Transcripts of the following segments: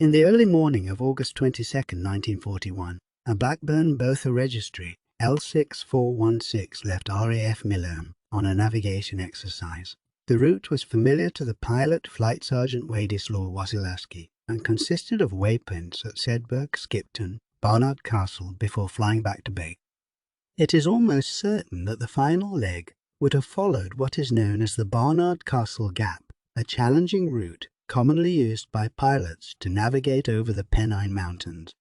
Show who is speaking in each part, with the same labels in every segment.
Speaker 1: In the early morning of August 22, 1941, a Blackburn Botha registry L6416 left RAF Millom on a navigation exercise. The route was familiar to the pilot, Flight Sergeant Władysław Wasilewski, and consisted of waypoints at Sedbergh, Skipton, Barnard Castle before flying back to base. It is almost certain that the final leg would have followed what is known as the Barnard Castle Gap, a challenging route commonly used by pilots to navigate over the Pennine mountains.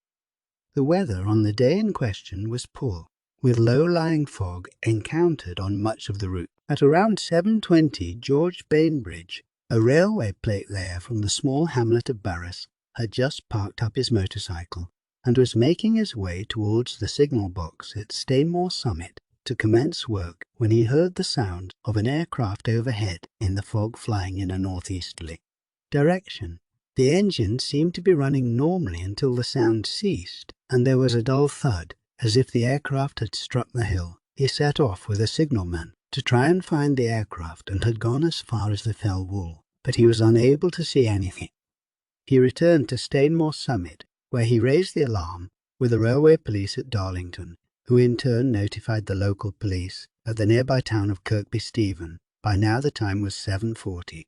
Speaker 1: The weather on the day in question was poor, with low-lying fog encountered on much of the route. At around 7:20, George Bainbridge, a railway plate layer from the small hamlet of Barras, had just parked up his motorcycle and was making his way towards the signal box at Stainmore Summit to commence work when he heard the sound of an aircraft overhead in the fog flying in a northeasterly direction. The engine seemed to be running normally until the sound ceased, and there was a dull thud, as if the aircraft had struck the hill. He set off with a signalman to try and find the aircraft and had gone as far as the fell wall, but he was unable to see anything. He returned to Stainmore Summit, where he raised the alarm with the railway police at Darlington, who in turn notified the local police at the nearby town of Kirkby Stephen. By now the time was 7:40.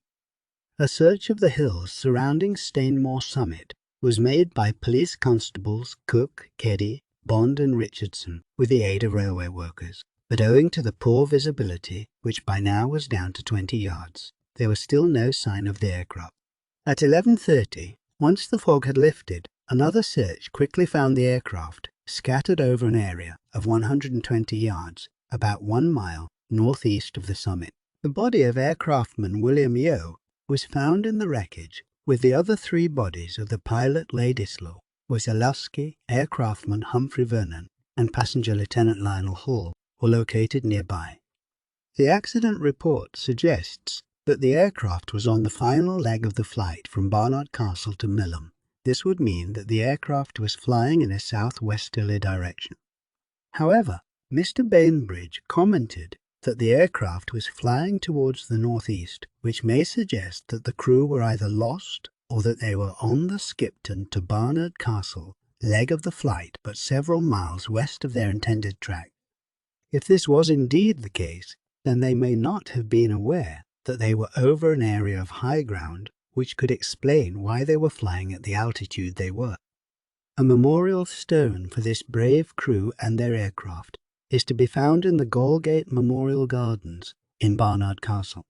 Speaker 1: A search of the hills surrounding Stainmore Summit was made by police constables Cook, Keddy, Bond and Richardson with the aid of railway workers, but owing to the poor visibility, which by now was down to 20 yards, there was still no sign of the aircraft. At 11:30, once the fog had lifted, another search quickly found the aircraft scattered over an area of 120 yards, about 1 mile northeast of the summit. The body of aircraftman William Yeo was found in the wreckage, with the other 3 bodies of the pilot Władysław Wasilewski, aircraftman Humphrey Vernon, and passenger Lieutenant Lionel Hall were located nearby. The accident report suggests that the aircraft was on the final leg of the flight from Barnard Castle to Millom. This would mean that the aircraft was flying in a southwesterly direction. However, Mr. Bainbridge commented that the aircraft was flying towards the northeast, which may suggest that the crew were either lost or that they were on the Skipton to Barnard Castle leg of the flight, but several miles west of their intended track. If this was indeed the case, then they may not have been aware that they were over an area of high ground, which could explain why they were flying at the altitude they were. A memorial stone for this brave crew and their aircraft is to be found in the Gallgate Memorial Gardens in Barnard Castle.